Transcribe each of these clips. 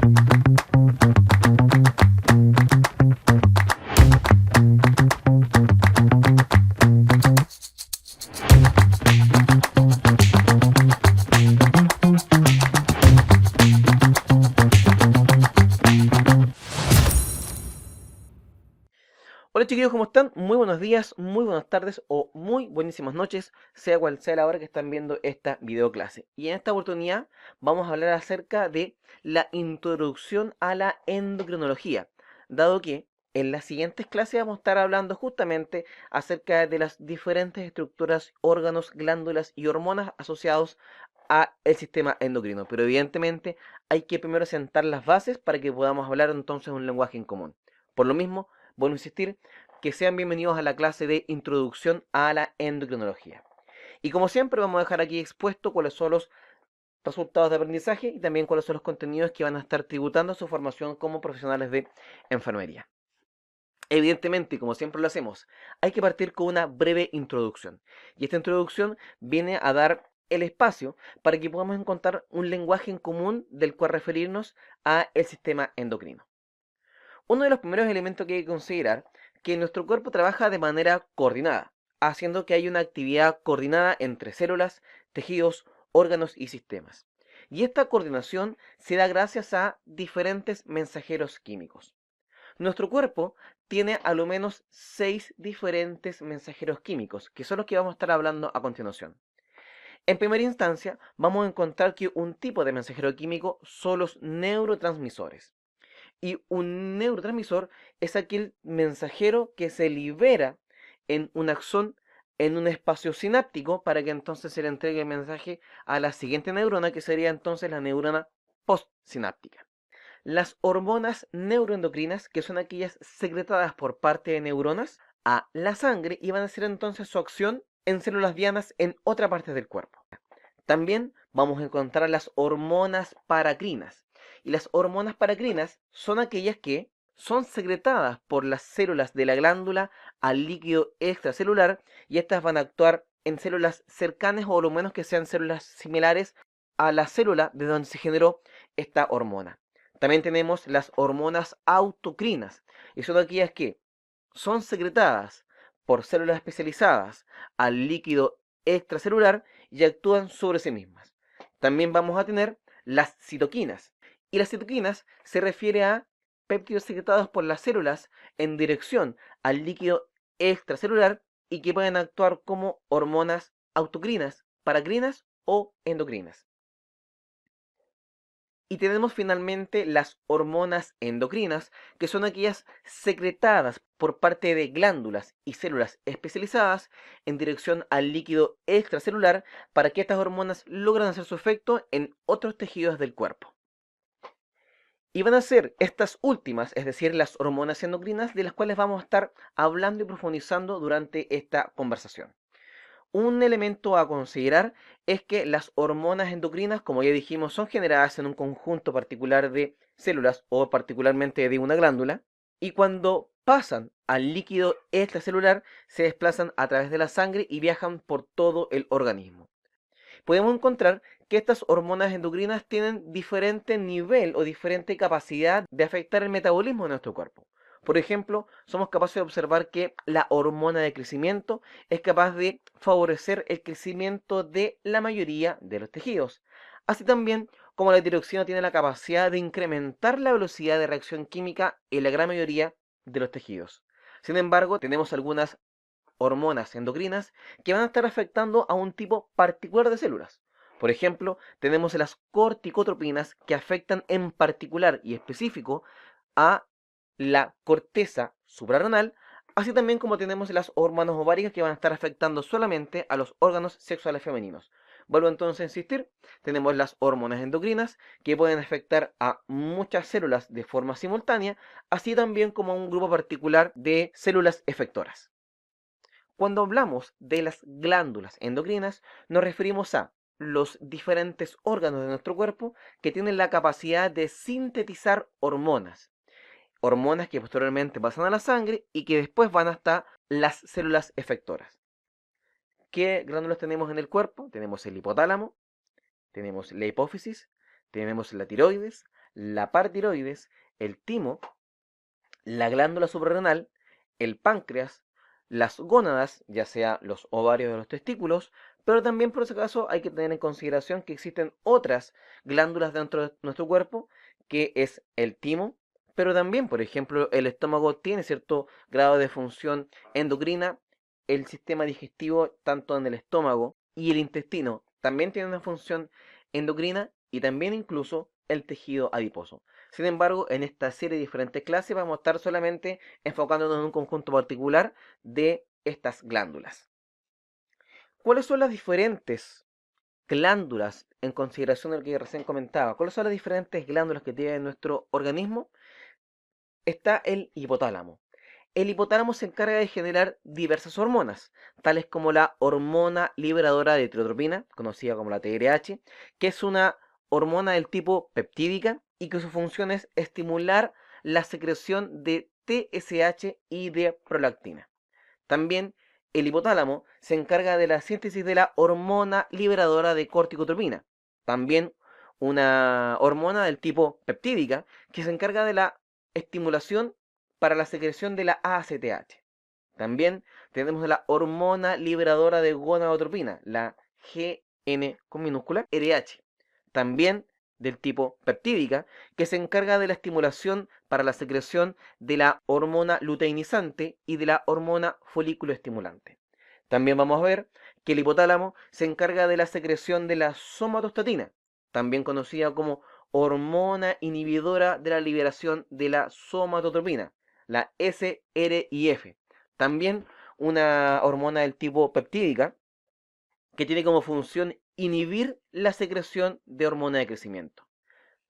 Hola chiquillos, ¿cómo están? Muy buenos días, muy buenas tardes o muy buenísimas noches, sea cual sea la hora que están viendo esta videoclase. Y en esta oportunidad vamos a hablar acerca de la introducción a la endocrinología, dado que en las siguientes clases vamos a estar hablando justamente acerca de las diferentes estructuras, órganos, glándulas y hormonas asociados a el sistema endocrino. Pero evidentemente hay que primero sentar las bases para que podamos hablar entonces un lenguaje en común. Por lo mismo, vuelvo a insistir, que sean bienvenidos a la clase de Introducción a la Endocrinología. Y como siempre vamos a dejar aquí expuesto cuáles son los resultados de aprendizaje y también cuáles son los contenidos que van a estar tributando a su formación como profesionales de enfermería. Evidentemente, como siempre lo hacemos, hay que partir con una breve introducción. Y esta introducción viene a dar el espacio para que podamos encontrar un lenguaje en común del cual referirnos a el sistema endocrino. Uno de los primeros elementos que hay que considerar que nuestro cuerpo trabaja de manera coordinada, haciendo que haya una actividad coordinada entre células, tejidos, órganos y sistemas. Y esta coordinación se da gracias a diferentes mensajeros químicos. Nuestro cuerpo tiene a lo menos 6 diferentes mensajeros químicos, que son los que vamos a estar hablando a continuación. En primera instancia, vamos a encontrar que un tipo de mensajero químico son los neurotransmisores. Y un neurotransmisor es aquel mensajero que se libera en un axón, en un espacio sináptico, para que entonces se le entregue el mensaje a la siguiente neurona, que sería entonces la neurona postsináptica. Las hormonas neuroendocrinas, que son aquellas secretadas por parte de neuronas a la sangre, y van a hacer entonces su acción en células dianas en otra parte del cuerpo. También vamos a encontrar las hormonas paracrinas. Y las hormonas paracrinas son aquellas que son secretadas por las células de la glándula al líquido extracelular, y estas van a actuar en células cercanas o lo menos que sean células similares a la célula de donde se generó esta hormona. También tenemos las hormonas autocrinas, y son aquellas que son secretadas por células especializadas al líquido extracelular y actúan sobre sí mismas. También vamos a tener las citoquinas. Y las citoquinas se refiere a péptidos secretados por las células en dirección al líquido extracelular y que pueden actuar como hormonas autocrinas, paracrinas o endocrinas. Y tenemos finalmente las hormonas endocrinas, que son aquellas secretadas por parte de glándulas y células especializadas en dirección al líquido extracelular para que estas hormonas logren hacer su efecto en otros tejidos del cuerpo. Y van a ser estas últimas, es decir, las hormonas endocrinas, de las cuales vamos a estar hablando y profundizando durante esta conversación. Un elemento a considerar es que las hormonas endocrinas, como ya dijimos, son generadas en un conjunto particular de células o particularmente de una glándula, y cuando pasan al líquido extracelular se desplazan a través de la sangre y viajan por todo el organismo. Podemos encontrar que estas hormonas endocrinas tienen diferente nivel o diferente capacidad de afectar el metabolismo de nuestro cuerpo. Por ejemplo, somos capaces de observar que la hormona de crecimiento es capaz de favorecer el crecimiento de la mayoría de los tejidos. Así también como la tiroxina tiene la capacidad de incrementar la velocidad de reacción química en la gran mayoría de los tejidos. Sin embargo, tenemos algunas hormonas endocrinas que van a estar afectando a un tipo particular de células. Por ejemplo, tenemos las corticotropinas que afectan en particular y específico a la corteza suprarrenal, así también como tenemos las hormonas ováricas que van a estar afectando solamente a los órganos sexuales femeninos. Vuelvo entonces a insistir, tenemos las hormonas endocrinas que pueden afectar a muchas células de forma simultánea, así también como a un grupo particular de células efectoras. Cuando hablamos de las glándulas endocrinas, nos referimos a los diferentes órganos de nuestro cuerpo que tienen la capacidad de sintetizar hormonas. Hormonas que posteriormente pasan a la sangre y que después van hasta las células efectoras. ¿Qué glándulas tenemos en el cuerpo? Tenemos el hipotálamo, tenemos la hipófisis, tenemos la tiroides, la paratiroides, el timo, la glándula suprarrenal, el páncreas, las gónadas, ya sea los ovarios o los testículos, pero también por ese caso hay que tener en consideración que existen otras glándulas dentro de nuestro cuerpo, que es el timo, pero también, por ejemplo, el estómago tiene cierto grado de función endocrina, el sistema digestivo, tanto en el estómago y el intestino, también tiene una función endocrina y también incluso el tejido adiposo. Sin embargo, en esta serie de diferentes clases vamos a estar solamente enfocándonos en un conjunto particular de estas glándulas. ¿Cuáles son las diferentes glándulas en consideración de lo que recién comentaba? ¿Cuáles son las diferentes glándulas que tiene nuestro organismo? Está el hipotálamo. El hipotálamo se encarga de generar diversas hormonas, tales como la hormona liberadora de tirotropina, conocida como la TRH, que es una hormona del tipo peptídica y que su función es estimular la secreción de TSH y de prolactina. También el hipotálamo se encarga de la síntesis de la hormona liberadora de corticotropina, también una hormona del tipo peptídica que se encarga de la estimulación para la secreción de la ACTH. También tenemos la hormona liberadora de gonadotropina, la GN con minúscula, RH. También del tipo peptídica, que se encarga de la estimulación para la secreción de la hormona luteinizante y de la hormona folículo estimulante. También vamos a ver que el hipotálamo se encarga de la secreción de la somatostatina, también conocida como hormona inhibidora de la liberación de la somatotropina, la SRIF. También una hormona del tipo peptídica que tiene como función inhibir la secreción de hormona de crecimiento.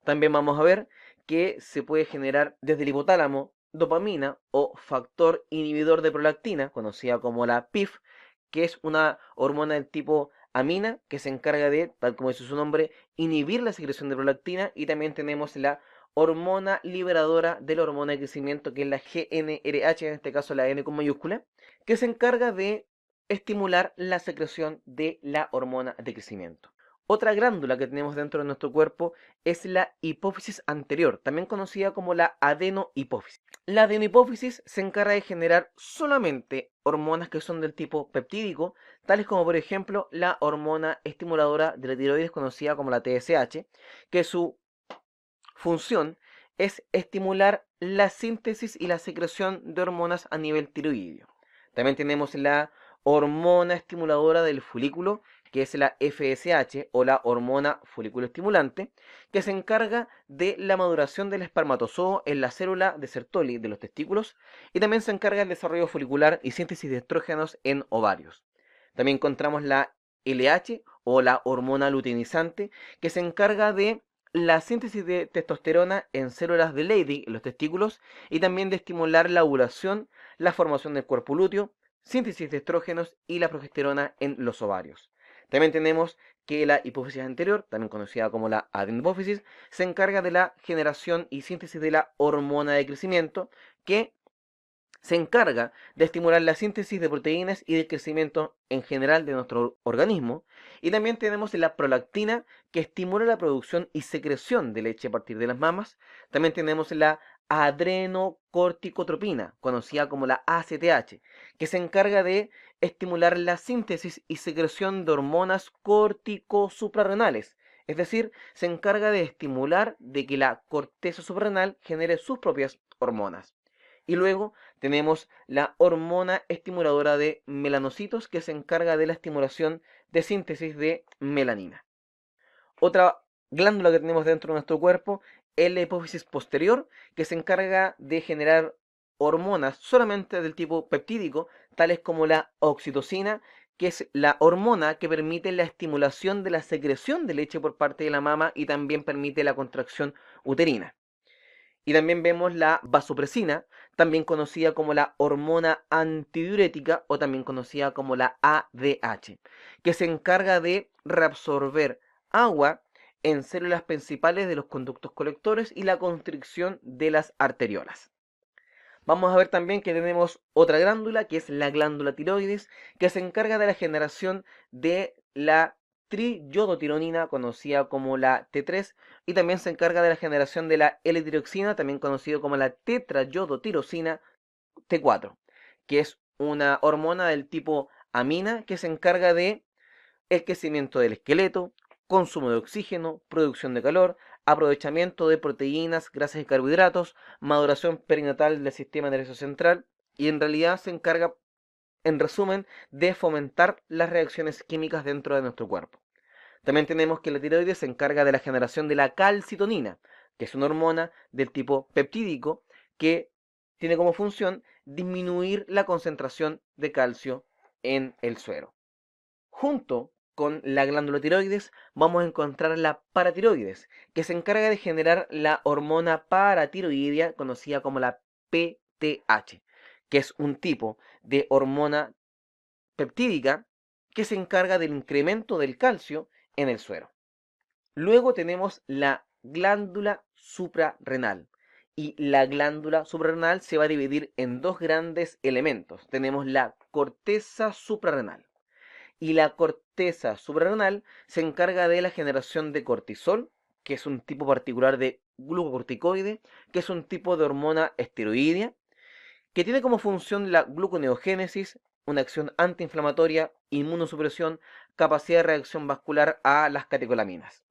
También vamos a ver que se puede generar desde el hipotálamo dopamina o factor inhibidor de prolactina, conocida como la PIF, que es una hormona del tipo amina que se encarga de, tal como dice su nombre, inhibir la secreción de prolactina. Y también tenemos la hormona liberadora de la hormona de crecimiento, que es la GnRH, en este caso la N con mayúscula, que se encarga de estimular la secreción de la hormona de crecimiento. Otra glándula que tenemos dentro de nuestro cuerpo es la hipófisis anterior, también conocida como la adenohipófisis. La adenohipófisis se encarga de generar solamente hormonas que son del tipo peptídico, tales como por ejemplo la hormona estimuladora de la tiroides conocida como la TSH, que su función es estimular la síntesis y la secreción de hormonas a nivel tiroideo. También tenemos la hormona estimuladora del folículo, que es la FSH o la hormona folículo estimulante, que se encarga de la maduración del espermatozoo en la célula de Sertoli de los testículos y también se encarga del desarrollo folicular y síntesis de estrógenos en ovarios. También encontramos la LH o la hormona luteinizante, que se encarga de la síntesis de testosterona en células de Leydig en los testículos y también de estimular la ovulación, la formación del cuerpo lúteo, síntesis de estrógenos y la progesterona en los ovarios. También tenemos que la hipófisis anterior, también conocida como la adenopófisis, se encarga de la generación y síntesis de la hormona de crecimiento, que se encarga de estimular la síntesis de proteínas y del crecimiento en general de nuestro organismo. Y también tenemos la prolactina, que estimula la producción y secreción de leche a partir de las mamas. También tenemos la adrenocorticotropina, conocida como la ACTH, que se encarga de estimular la síntesis y secreción de hormonas corticosuprarrenales. Es decir, se encarga de estimular de que la corteza suprarrenal genere sus propias hormonas. Y luego tenemos la hormona estimuladora de melanocitos, que se encarga de la estimulación de síntesis de melanina. Otra glándula que tenemos dentro de nuestro cuerpo es la hipófisis posterior, que se encarga de generar hormonas solamente del tipo peptídico, tales como la oxitocina, que es la hormona que permite la estimulación de la secreción de leche por parte de la mama y también permite la contracción uterina. Y también vemos la vasopresina, también conocida como la hormona antidiurética o también conocida como la ADH, que se encarga de reabsorber agua en células principales de los conductos colectores y la constricción de las arteriolas. Vamos a ver también que tenemos otra glándula, que es la glándula tiroides, que se encarga de la generación de la triiodotironina, conocida como la T3, y también se encarga de la generación de la L-tiroxina, también conocido como la tetrayodotirosina T4, que es una hormona del tipo amina que se encarga de el crecimiento del esqueleto, consumo de oxígeno, producción de calor, aprovechamiento de proteínas, grasas y carbohidratos, maduración perinatal del sistema nervioso central, y en realidad se encarga, en resumen, de fomentar las reacciones químicas dentro de nuestro cuerpo. También tenemos que la tiroides se encarga de la generación de la calcitonina, que es una hormona del tipo peptídico que tiene como función disminuir la concentración de calcio en el suero. Junto con la glándula tiroides vamos a encontrar la paratiroides, que se encarga de generar la hormona paratiroidea conocida como la PTH, que es un tipo de hormona peptídica que se encarga del incremento del calcio en el suero. Luego tenemos la glándula suprarrenal. Y la glándula suprarrenal se va a dividir en dos grandes elementos. Tenemos la corteza suprarrenal. Y la corteza suprarrenal se encarga de la generación de cortisol, que es un tipo particular de glucocorticoide, que es un tipo de hormona esteroidea, que tiene como función la gluconeogénesis, una acción antiinflamatoria, inmunosupresión, capacidad de reacción vascular a las catecolaminas.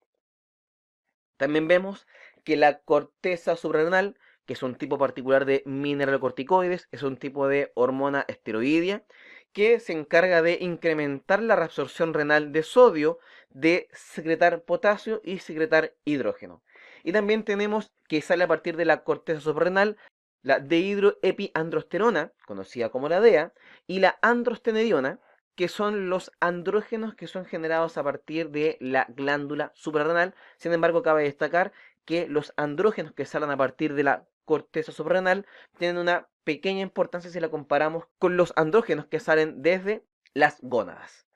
También vemos que la corteza suprarrenal, que es un tipo particular de mineralocorticoides, es un tipo de hormona esteroidea que se encarga de incrementar la reabsorción renal de sodio, de secretar potasio y secretar hidrógeno. Y también tenemos que sale a partir de la corteza suprarrenal la dehidroepiandrosterona, conocida como la DEA, y la androstenediona, que son los andrógenos que son generados a partir de la glándula suprarrenal. Sin embargo, cabe destacar que los andrógenos que salen a partir de la corteza suprarrenal tienen una pequeña importancia si la comparamos con los andrógenos que salen desde las gónadas.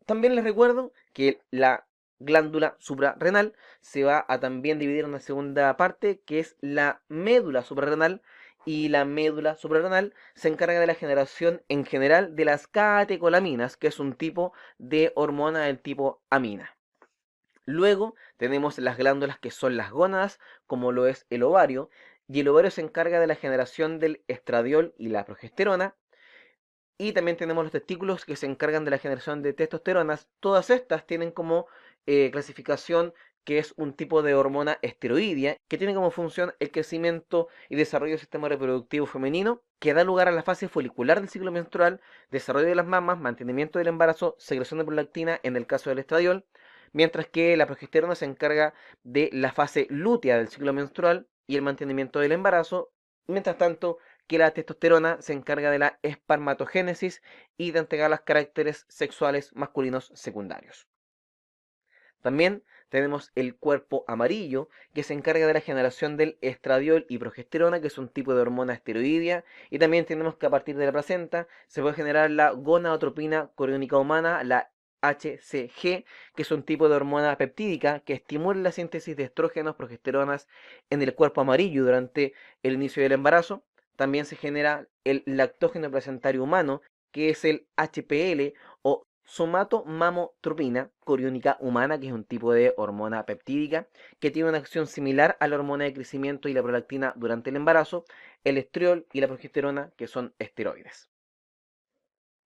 También les recuerdo que la glándula suprarrenal se va a también dividir en una segunda parte que es la médula suprarrenal, y la médula suprarrenal se encarga de la generación en general de las catecolaminas, que es un tipo de hormona del tipo amina. Luego tenemos las glándulas que son las gónadas, como lo es el ovario, y el ovario se encarga de la generación del estradiol y la progesterona. Y también tenemos los testículos que se encargan de la generación de testosteronas. Todas estas tienen como clasificación que es un tipo de hormona esteroidea que tiene como función el crecimiento y desarrollo del sistema reproductivo femenino, que da lugar a la fase folicular del ciclo menstrual, desarrollo de las mamas, mantenimiento del embarazo, secreción de prolactina en el caso del estradiol, mientras que la progesterona se encarga de la fase lútea del ciclo menstrual y el mantenimiento del embarazo. Mientras tanto, que la testosterona se encarga de la espermatogénesis y de entregar los caracteres sexuales masculinos secundarios. También tenemos el cuerpo amarillo, que se encarga de la generación del estradiol y progesterona, que es un tipo de hormona esteroidea. Y también tenemos que a partir de la placenta se puede generar la gonadotropina coriónica humana, la HCG, que es un tipo de hormona peptídica que estimula la síntesis de estrógenos, progesteronas en el cuerpo amarillo durante el inicio del embarazo. También se genera el lactógeno placentario humano, que es el HPL o somatomamotropina coriónica humana, que es un tipo de hormona peptídica que tiene una acción similar a la hormona de crecimiento y la prolactina durante el embarazo, el estriol y la progesterona, que son esteroides.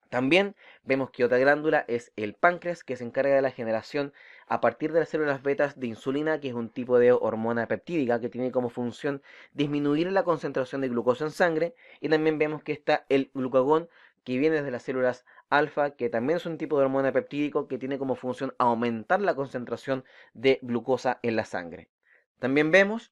También vemos que otra glándula es el páncreas, que se encarga de la generación a partir de las células betas de insulina, que es un tipo de hormona peptídica que tiene como función disminuir la concentración de glucosa en sangre. Y también vemos que está el glucagón, que viene desde las células alfa, que también es un tipo de hormona peptídico que tiene como función aumentar la concentración de glucosa en la sangre. También vemos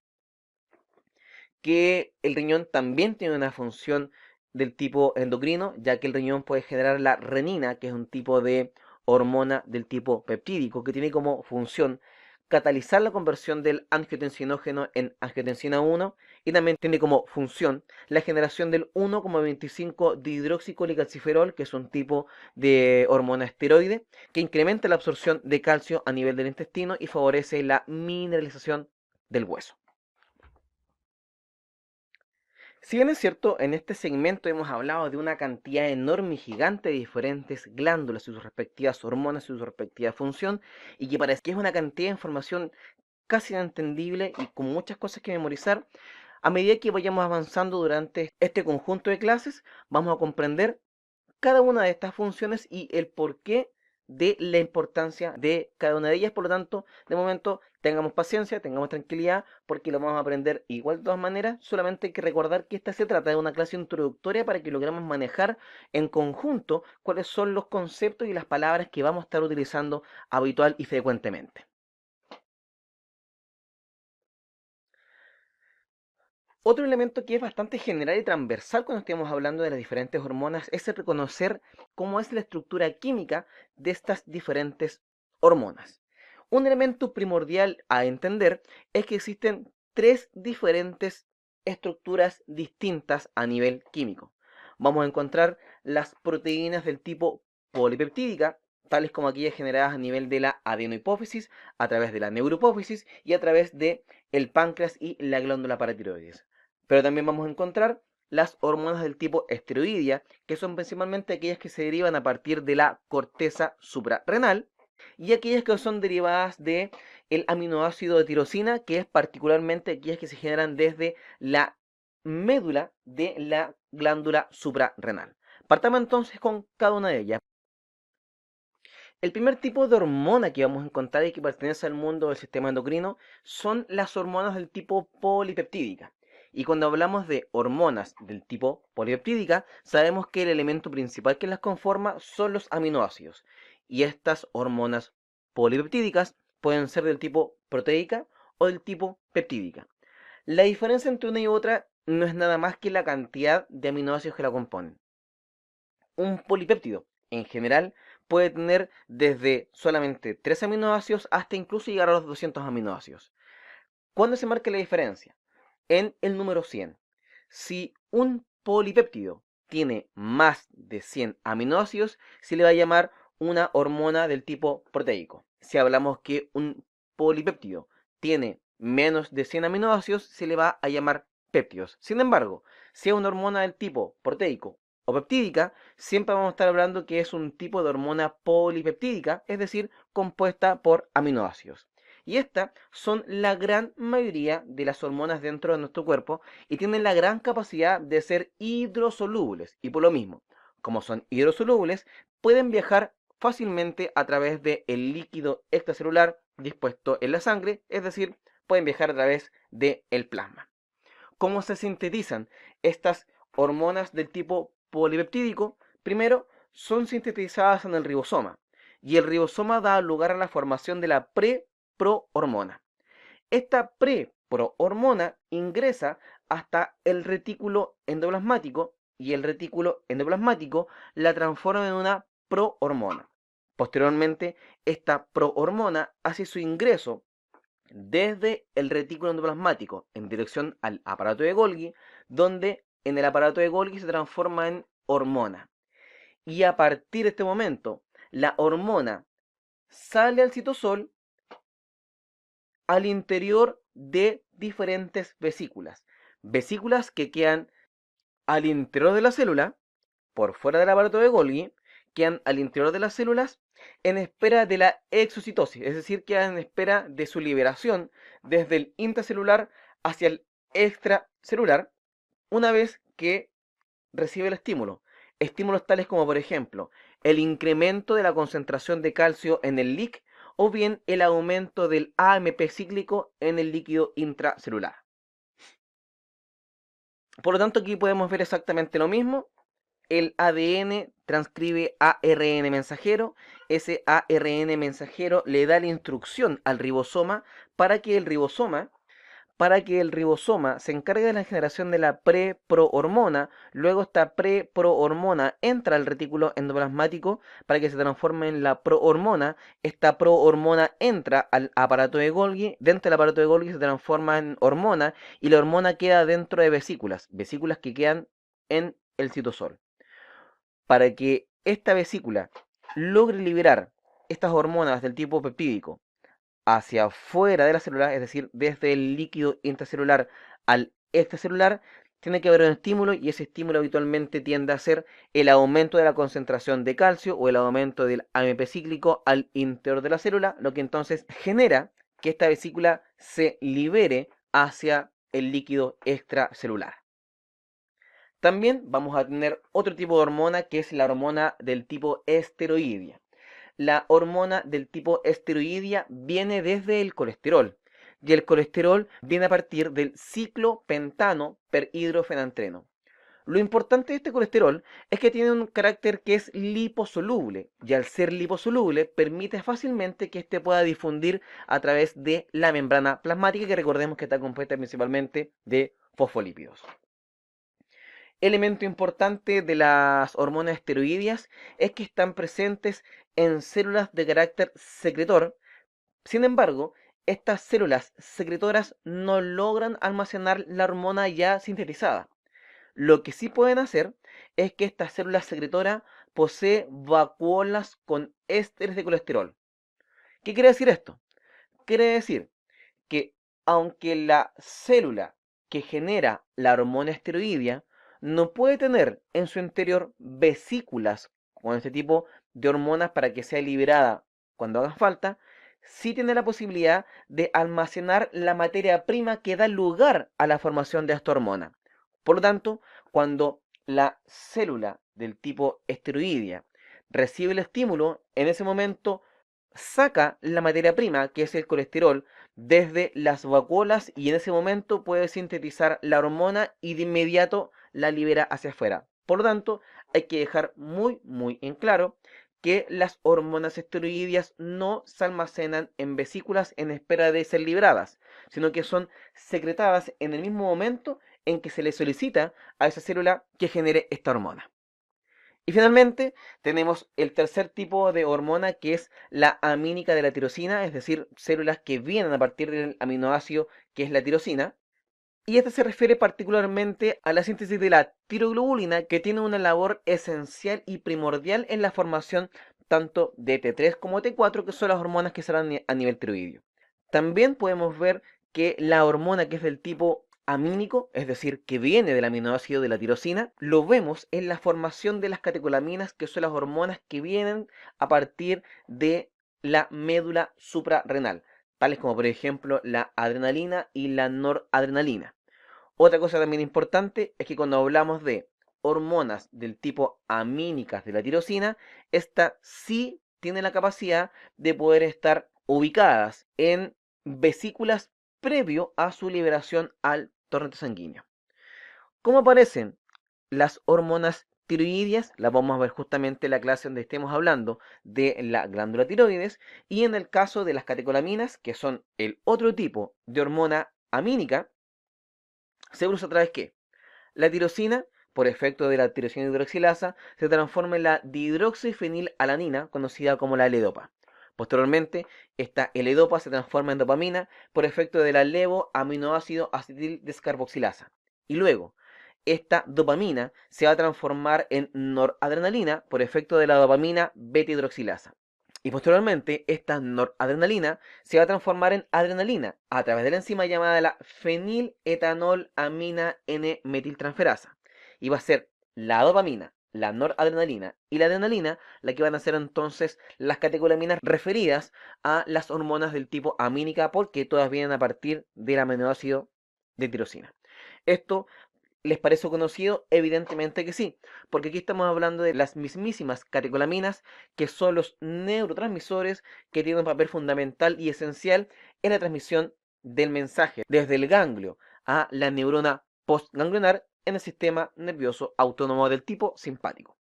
que el riñón también tiene una función del tipo endocrino, ya que el riñón puede generar la renina, que es un tipo de hormona del tipo peptídico, que tiene como función catalizar la conversión del angiotensinógeno en angiotensina 1, y también tiene como función la generación del 1,25 dihidroxicolicalciferol, que es un tipo de hormona esteroide, que incrementa la absorción de calcio a nivel del intestino y favorece la mineralización del hueso. Si bien es cierto, en este segmento hemos hablado de una cantidad enorme y gigante de diferentes glándulas y sus respectivas hormonas y su respectiva función, y que parece que es una cantidad de información casi inentendible y con muchas cosas que memorizar, a medida que vayamos avanzando durante este conjunto de clases, vamos a comprender cada una de estas funciones y el porqué de la importancia de cada una de ellas. Por lo tanto, de momento, tengamos paciencia, tengamos tranquilidad, porque lo vamos a aprender igual de todas maneras. Solamente hay que recordar que esta se trata de una clase introductoria para que logremos manejar en conjunto cuáles son los conceptos y las palabras que vamos a estar utilizando habitual y frecuentemente. Otro elemento que es bastante general y transversal cuando estemos hablando de las diferentes hormonas es el reconocer cómo es la estructura química de estas diferentes hormonas. Un elemento primordial a entender es que existen tres diferentes estructuras distintas a nivel químico. Vamos a encontrar las proteínas del tipo polipeptídica, tales como aquellas generadas a nivel de la adenohipófisis, a través de la neurohipófisis y a través de el páncreas y la glándula paratiroides. Pero también vamos a encontrar las hormonas del tipo esteroidea, que son principalmente aquellas que se derivan a partir de la corteza suprarrenal, y aquellas que son derivadas de el aminoácido de tirosina, que es particularmente aquellas que se generan desde la médula de la glándula suprarrenal. Partamos entonces con cada una de ellas. El primer tipo de hormona que vamos a encontrar y que pertenece al mundo del sistema endocrino son las hormonas del tipo polipeptídica. Y cuando hablamos de hormonas del tipo polipeptídica, sabemos que el elemento principal que las conforma son los aminoácidos. Y estas hormonas polipeptídicas pueden ser del tipo proteica o del tipo peptídica. La diferencia entre una y otra no es nada más que la cantidad de aminoácidos que la componen. Un polipéptido, en general, puede tener desde solamente 3 aminoácidos hasta incluso llegar a los 200 aminoácidos. ¿Cuándo se marca la diferencia? En el número 100. Si un polipéptido tiene más de 100 aminoácidos, se le va a llamar una hormona del tipo proteico. Si hablamos que un polipéptido tiene menos de 100 aminoácidos, se le va a llamar péptidos. Sin embargo, si es una hormona del tipo proteico o peptídica, siempre vamos a estar hablando que es un tipo de hormona polipeptídica, es decir, compuesta por aminoácidos. Y estas son la gran mayoría de las hormonas dentro de nuestro cuerpo y tienen la gran capacidad de ser hidrosolubles. Y por lo mismo, como son hidrosolubles, pueden viajar fácilmente a través del líquido extracelular dispuesto en la sangre, es decir, pueden viajar a través del plasma. ¿Cómo se sintetizan estas hormonas del tipo polipeptídico? Primero, son sintetizadas en el ribosoma y el ribosoma da lugar a la formación de la preprohormona. Esta preprohormona ingresa hasta el retículo endoplasmático y el retículo endoplasmático la transforma en una prohormona. Posteriormente, esta prohormona hace su ingreso desde el retículo endoplasmático en dirección al aparato de Golgi, donde en el aparato de Golgi se transforma en hormona. Y a partir de este momento, la hormona sale al citosol al interior de diferentes vesículas. Vesículas que quedan al interior de la célula, por fuera del aparato de Golgi, quedan al interior de las células en espera de la exocitosis, es decir, quedan en espera de su liberación desde el intracelular hacia el extracelular una vez que recibe el estímulo. Estímulos tales como, por ejemplo, el incremento de la concentración de calcio en el LIC o bien el aumento del AMP cíclico en el líquido intracelular. Por lo tanto, aquí podemos ver exactamente lo mismo. El ADN transcribe ARN mensajero, ese ARN mensajero le da la instrucción al ribosoma para que el ribosoma se encargue de la generación de la preprohormona. Luego esta preprohormona entra al retículo endoplasmático para que se transforme en la prohormona. Esta prohormona entra al aparato de Golgi. Dentro del aparato de Golgi se transforma en hormona y la hormona queda dentro de vesículas que quedan en el citosol. Para que esta vesícula logre liberar estas hormonas del tipo peptídico hacia afuera de la célula, es decir, desde el líquido intracelular al extracelular, tiene que haber un estímulo y ese estímulo habitualmente tiende a ser el aumento de la concentración de calcio o el aumento del AMP cíclico al interior de la célula, lo que entonces genera que esta vesícula se libere hacia el líquido extracelular. También vamos a tener otro tipo de hormona que es la hormona del tipo esteroidea. La hormona del tipo esteroidea viene desde el colesterol y el colesterol viene a partir del ciclopentano perhidrofenantreno. Lo importante de este colesterol es que tiene un carácter que es liposoluble y al ser liposoluble permite fácilmente que éste pueda difundir a través de la membrana plasmática, que recordemos que está compuesta principalmente de fosfolípidos. Elemento importante de las hormonas esteroideas es que están presentes en células de carácter secretor. Sin embargo, estas células secretoras no logran almacenar la hormona ya sintetizada. Lo que sí pueden hacer es que esta célula secretora posee vacuolas con ésteres de colesterol. ¿Qué quiere decir esto? Quiere decir que aunque la célula que genera la hormona esteroidea no puede tener en su interior vesículas con este tipo de hormonas para que sea liberada cuando haga falta, sí tiene la posibilidad de almacenar la materia prima que da lugar a la formación de esta hormona. Por lo tanto, cuando la célula del tipo esteroidea recibe el estímulo, en ese momento saca la materia prima, que es el colesterol, desde las vacuolas y en ese momento puede sintetizar la hormona y de inmediato la libera hacia afuera. Por lo tanto, hay que dejar muy en claro que las hormonas esteroideas no se almacenan en vesículas en espera de ser liberadas, sino que son secretadas en el mismo momento en que se le solicita a esa célula que genere esta hormona. Y finalmente tenemos el tercer tipo de hormona que es la amínica de la tirosina, es decir, células que vienen a partir del aminoácido que es la tirosina. Y esta se refiere particularmente a la síntesis de la tiroglobulina, que tiene una labor esencial y primordial en la formación tanto de T3 como T4, que son las hormonas que se dan a nivel tiroideo. También podemos ver que la hormona que es del tipo amínico, es decir, que viene del aminoácido de la tirosina, lo vemos en la formación de las catecolaminas, que son las hormonas que vienen a partir de la médula suprarrenal, tales como por ejemplo la adrenalina y la noradrenalina. Otra cosa también importante es que cuando hablamos de hormonas del tipo amínicas de la tirosina, esta sí tiene la capacidad de poder estar ubicadas en vesículas previo a su liberación al torrente sanguíneo. ¿Cómo aparecen las hormonas tiroideas? Las vamos a ver justamente en la clase donde estemos hablando de la glándula tiroides, y en el caso de las catecolaminas, que son el otro tipo de hormona amínica, se produce a través que la tirosina, por efecto de la tirosina hidroxilasa, se transforma en la dihidroxifenilalanina, conocida como la L-Dopa. Posteriormente, esta L-Dopa se transforma en dopamina por efecto de la levoaminoácido acetil descarboxilasa. Y luego, esta dopamina se va a transformar en noradrenalina por efecto de la dopamina beta-hidroxilasa. Y posteriormente, esta noradrenalina se va a transformar en adrenalina a través de la enzima llamada la feniletanolamina N-metiltransferasa. Y va a ser la dopamina, la noradrenalina y la adrenalina la que van a ser entonces las catecolaminas referidas a las hormonas del tipo amínica, porque todas vienen a partir del aminoácido de tirosina. Esto ¿les parece conocido? Evidentemente que sí, porque aquí estamos hablando de las mismísimas catecolaminas, que son los neurotransmisores que tienen un papel fundamental y esencial en la transmisión del mensaje desde el ganglio a la neurona postganglionar en el sistema nervioso autónomo del tipo simpático.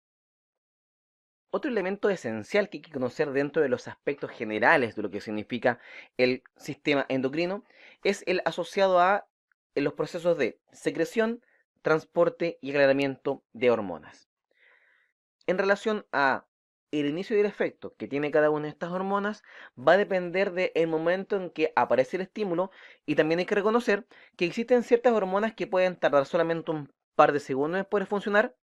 Otro elemento esencial que hay que conocer dentro de los aspectos generales de lo que significa el sistema endocrino es el asociado a los procesos de secreción, transporte y aclaramiento de hormonas. En relación a el inicio y el efecto que tiene cada una de estas hormonas, va a depender del momento en que aparece el estímulo, y también hay que reconocer que existen ciertas hormonas que pueden tardar solamente un par de segundos en poder funcionar,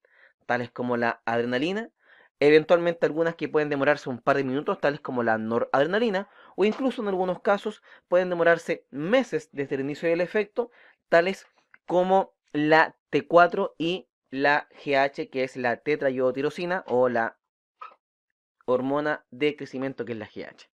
tales como la adrenalina, eventualmente algunas que pueden demorarse un par de minutos, tales como la noradrenalina, o incluso en algunos casos pueden demorarse meses desde el inicio del efecto, tales como la T4 y la GH, que es la tetraiodotyrosina o la hormona de crecimiento, que es la GH.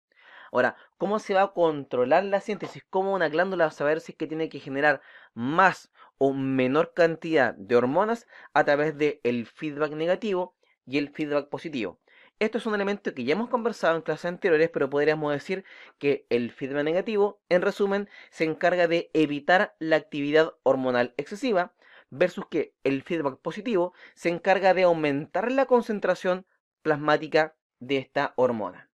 Ahora, ¿cómo se va a controlar la síntesis? ¿Cómo una glándula va a saber si es que tiene que generar más o menor cantidad de hormonas a través del feedback negativo y el feedback positivo? Esto es un elemento que ya hemos conversado en clases anteriores, pero podríamos decir que el feedback negativo, en resumen, se encarga de evitar la actividad hormonal excesiva, versus que el feedback positivo se encarga de aumentar la concentración plasmática de esta hormona.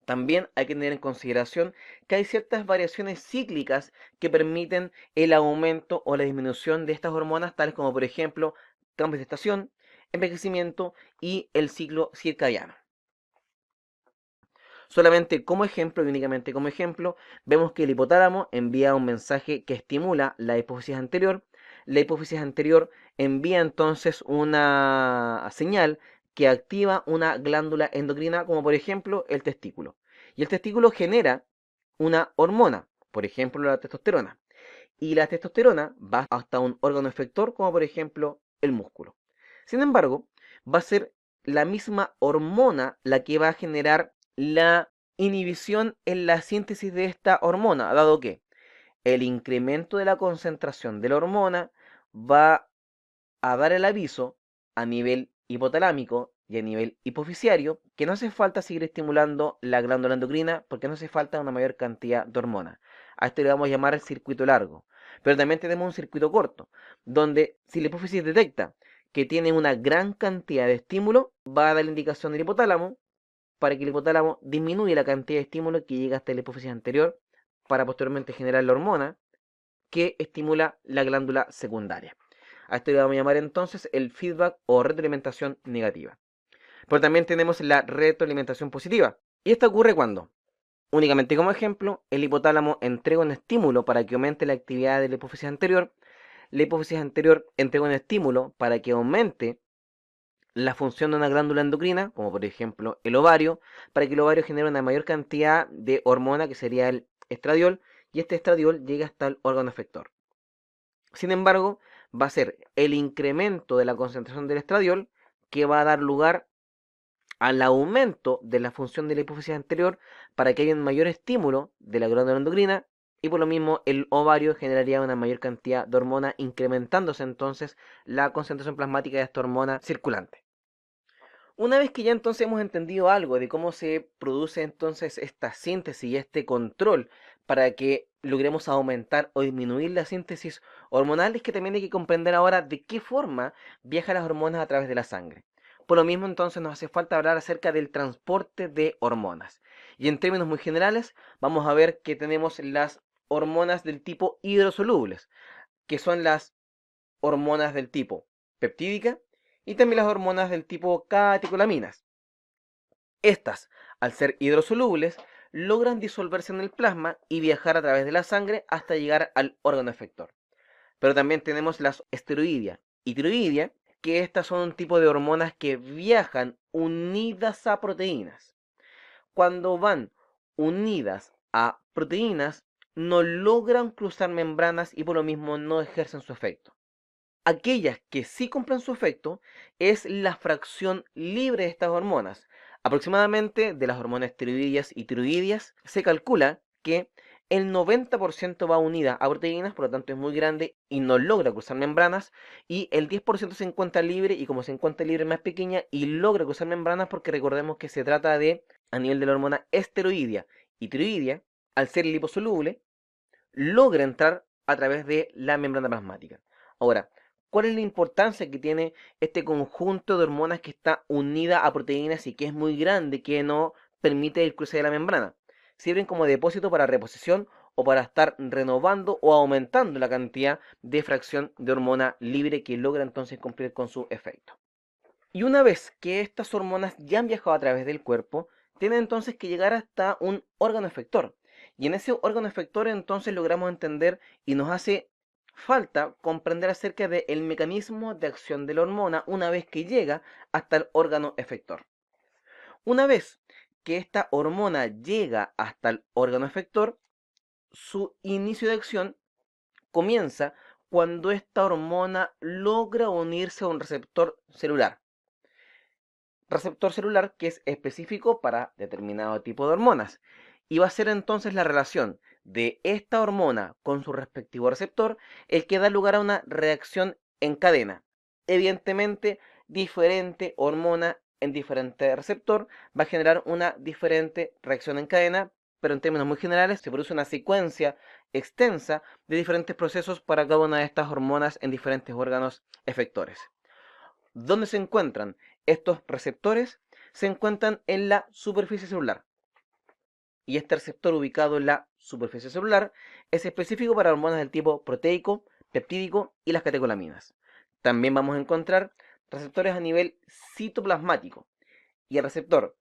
También hay que tener en consideración que hay ciertas variaciones cíclicas que permiten el aumento o la disminución de estas hormonas, tales como por ejemplo cambios de estación, envejecimiento y el ciclo circadiano. Solamente como ejemplo y únicamente como ejemplo, vemos que el hipotálamo envía un mensaje que estimula la hipófisis anterior. La hipófisis anterior envía entonces una señal que activa una glándula endocrina, como por ejemplo el testículo. Y el testículo genera una hormona, por ejemplo la testosterona. Y la testosterona va hasta un órgano efector, como por ejemplo el músculo. Sin embargo, va a ser la misma hormona la que va a generar la inhibición en la síntesis de esta hormona, dado que el incremento de la concentración de la hormona va a dar el aviso a nivel hipotalámico y a nivel hipofisiario que no hace falta seguir estimulando la glándula endocrina porque no hace falta una mayor cantidad de hormonas. A esto le vamos a llamar el circuito largo. Pero también tenemos un circuito corto, donde si la hipófisis detecta que tiene una gran cantidad de estímulo, va a dar la indicación del hipotálamo para que el hipotálamo disminuya la cantidad de estímulo que llega hasta la hipófisis anterior para posteriormente generar la hormona que estimula la glándula secundaria. A esto le vamos a llamar entonces el feedback o retroalimentación negativa. Pero también tenemos la retroalimentación positiva. Y esto ocurre cuando, únicamente como ejemplo, el hipotálamo entrega un estímulo para que aumente la actividad de la hipófisis anterior entrega un estímulo para que aumente la función de una glándula endocrina, como por ejemplo el ovario, para que el ovario genere una mayor cantidad de hormona que sería el estradiol, y este estradiol llega hasta el órgano efector. Sin embargo, va a ser el incremento de la concentración del estradiol que va a dar lugar al aumento de la función de la hipófisis anterior para que haya un mayor estímulo de la glándula endocrina y por lo mismo el ovario generaría una mayor cantidad de hormona, incrementándose entonces la concentración plasmática de esta hormona circulante. Una vez que ya entonces hemos entendido algo de cómo se produce entonces esta síntesis y este control para que logremos aumentar o disminuir la síntesis hormonal, es que también hay que comprender ahora de qué forma viajan las hormonas a través de la sangre. Por lo mismo entonces nos hace falta hablar acerca del transporte de hormonas. Y en términos muy generales vamos a ver que tenemos las hormonas del tipo hidrosolubles, que son las hormonas del tipo peptídica y también las hormonas del tipo catecolaminas. Estas, al ser hidrosolubles, logran disolverse en el plasma y viajar a través de la sangre hasta llegar al órgano efector. Pero también tenemos las esteroidia y tiroidia, que estas son un tipo de hormonas que viajan unidas a proteínas. Cuando van unidas a proteínas, no logran cruzar membranas y por lo mismo no ejercen su efecto. Aquellas que sí cumplen su efecto es la fracción libre de estas hormonas. Aproximadamente de las hormonas tiroidias y tiroidias se calcula que el 90% va unida a proteínas, por lo tanto es muy grande y no logra cruzar membranas, y el 10% se encuentra libre, y como se encuentra libre es más pequeña y logra cruzar membranas porque recordemos que se trata de, a nivel de la hormona esteroidia y tiroidia, al ser liposoluble, logra entrar a través de la membrana plasmática. Ahora, ¿cuál es la importancia que tiene este conjunto de hormonas que está unida a proteínas y que es muy grande, que no permite el cruce de la membrana? Sirven como depósito para reposición o para estar renovando o aumentando la cantidad de fracción de hormona libre que logra entonces cumplir con su efecto. Y una vez que estas hormonas ya han viajado a través del cuerpo, tienen entonces que llegar hasta un órgano efector. Y en ese órgano efector entonces logramos entender y nos hace falta comprender acerca del mecanismo de acción de la hormona una vez que llega hasta el órgano efector. Una vez que esta hormona llega hasta el órgano efector, su inicio de acción comienza cuando esta hormona logra unirse a un receptor celular. Receptor celular que es específico para determinado tipo de hormonas. Y va a ser entonces la relación de esta hormona con su respectivo receptor el que da lugar a una reacción en cadena. Evidentemente, diferente hormona en diferente receptor va a generar una diferente reacción en cadena, pero en términos muy generales se produce una secuencia extensa de diferentes procesos para cada una de estas hormonas en diferentes órganos efectores. ¿Dónde se encuentran estos receptores? Se encuentran en la superficie celular. Y este receptor ubicado en la superficie celular es específico para hormonas del tipo proteico, peptídico y las catecolaminas. También vamos a encontrar receptores a nivel citoplasmático. Y el receptor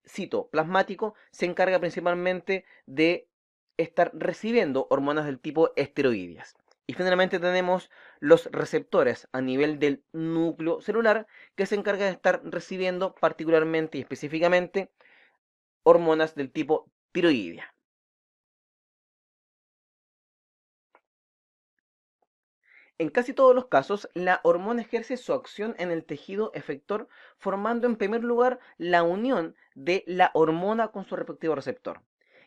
citoplasmático se encarga principalmente de estar recibiendo hormonas del tipo esteroideas. Y finalmente tenemos los receptores a nivel del núcleo celular que se encargan de estar recibiendo particularmente y específicamente hormonas del tipo tiroidea. En casi todos los casos, la hormona ejerce su acción en el tejido efector, formando en primer lugar la unión de la hormona con su respectivo receptor.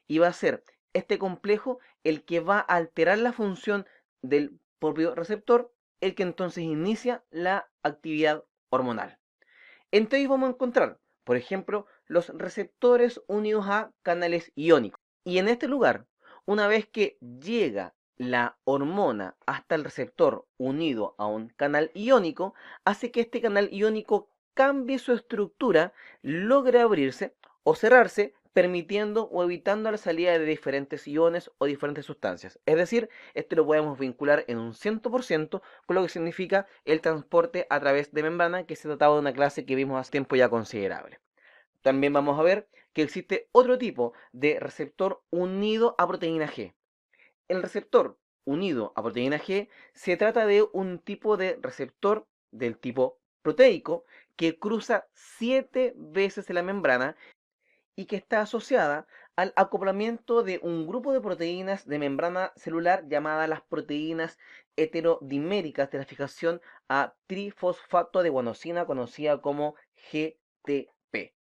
Y va a ser este complejo el que va a alterar la función del propio receptor, el que entonces inicia la actividad hormonal. Entre ellos vamos a encontrar, por ejemplo, los receptores unidos a canales iónicos. Y en este lugar, una vez que llega la hormona hasta el receptor unido a un canal iónico, hace que este canal iónico cambie su estructura, logre abrirse o cerrarse, permitiendo o evitando la salida de diferentes iones o diferentes sustancias. Es decir, esto lo podemos vincular en un 100% con lo que significa el transporte a través de membrana, que se trataba de una clase que vimos hace tiempo ya considerable. También vamos a ver que existe otro tipo de receptor unido a proteína G. El receptor unido a proteína G se trata de un tipo de receptor del tipo proteico que cruza 7 veces la membrana y que está asociada al acoplamiento de un grupo de proteínas de membrana celular llamadas las proteínas heterodiméricas de la fijación a trifosfato de guanosina, conocida como GTP.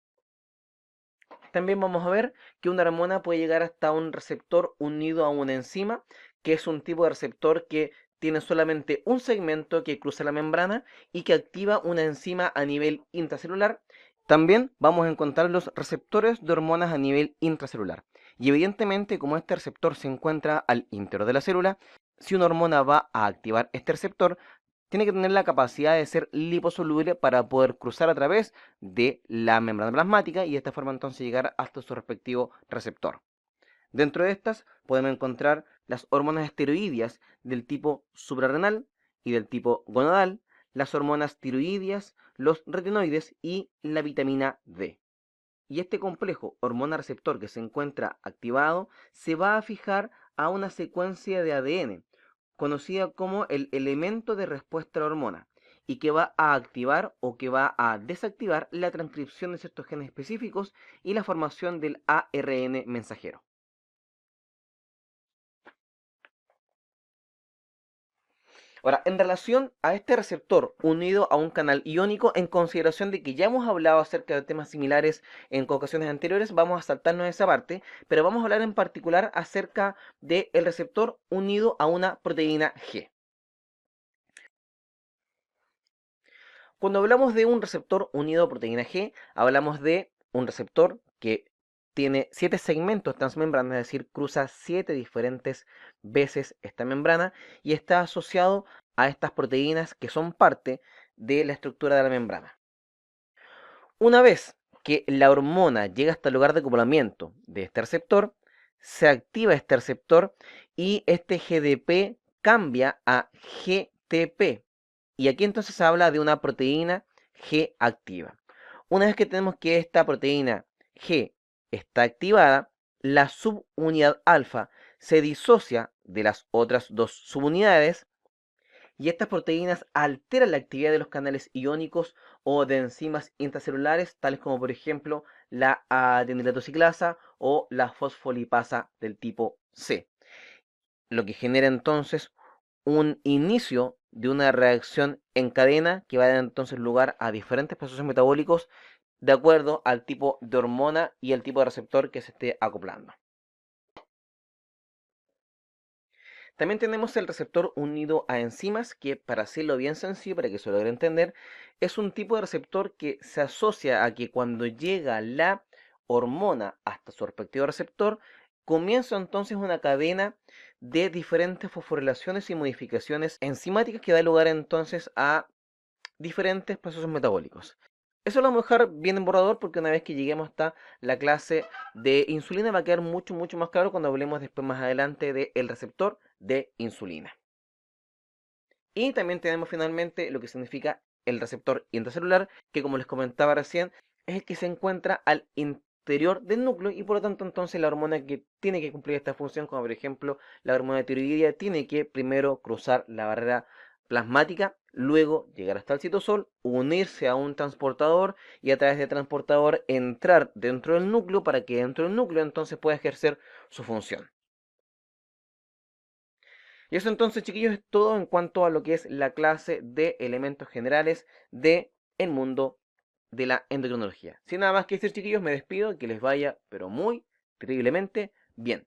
También vamos a ver que una hormona puede llegar hasta un receptor unido a una enzima, que es un tipo de receptor que tiene solamente un segmento que cruza la membrana y que activa una enzima a nivel intracelular. También vamos a encontrar los receptores de hormonas a nivel intracelular. Y evidentemente, como este receptor se encuentra al interior de la célula, si una hormona va a activar este receptor, tiene que tener la capacidad de ser liposoluble para poder cruzar a través de la membrana plasmática y de esta forma entonces llegar hasta su respectivo receptor. Dentro de estas podemos encontrar las hormonas esteroideas del tipo suprarrenal y del tipo gonadal, las hormonas tiroideas, los retinoides y la vitamina D. Y este complejo hormona-receptor que se encuentra activado se va a fijar a una secuencia de ADN, conocida como el elemento de respuesta a la hormona, y que va a activar o que va a desactivar la transcripción de ciertos genes específicos y la formación del ARN mensajero. Ahora, en relación a este receptor unido a un canal iónico, en consideración de que ya hemos hablado acerca de temas similares en ocasiones anteriores, vamos a saltarnos esa parte, pero vamos a hablar en particular acerca del receptor unido a una proteína G. Cuando hablamos de un receptor unido a proteína G, hablamos de un receptor que tiene 7 segmentos transmembrana, es decir, cruza 7 diferentes veces esta membrana y está asociado a estas proteínas que son parte de la estructura de la membrana. Una vez que la hormona llega hasta el lugar de acoplamiento de este receptor, se activa este receptor y este GDP cambia a GTP. Y aquí entonces se habla de una proteína G activa. Una vez que tenemos que esta proteína G está activada, la subunidad alfa se disocia de las otras dos subunidades y estas proteínas alteran la actividad de los canales iónicos o de enzimas intracelulares, tales como por ejemplo la adenilato ciclasa o la fosfolipasa del tipo C, lo que genera entonces un inicio de una reacción en cadena que va a dar entonces lugar a diferentes procesos metabólicos de acuerdo al tipo de hormona y el tipo de receptor que se esté acoplando. También tenemos el receptor unido a enzimas, que para hacerlo bien sencillo, para que se logre entender, es un tipo de receptor que se asocia a que cuando llega la hormona hasta su respectivo receptor, comienza entonces una cadena de diferentes fosforilaciones y modificaciones enzimáticas que da lugar entonces a diferentes procesos metabólicos. Eso lo vamos a dejar bien en borrador porque una vez que lleguemos hasta la clase de insulina va a quedar mucho más claro cuando hablemos después más adelante del receptor de insulina. Y también tenemos finalmente lo que significa el receptor intracelular, que como les comentaba recién, es el que se encuentra al interior del núcleo y por lo tanto entonces la hormona que tiene que cumplir esta función, como por ejemplo la hormona tiroidea, tiene que primero cruzar la barrera plasmática, luego llegar hasta el citosol, unirse a un transportador y a través del transportador entrar dentro del núcleo para que dentro del núcleo entonces pueda ejercer su función. Y eso entonces, chiquillos, es todo en cuanto a lo que es la clase de elementos generales de el mundo de la endocrinología. Sin nada más que decir, chiquillos, me despido, que les vaya, pero muy terriblemente bien.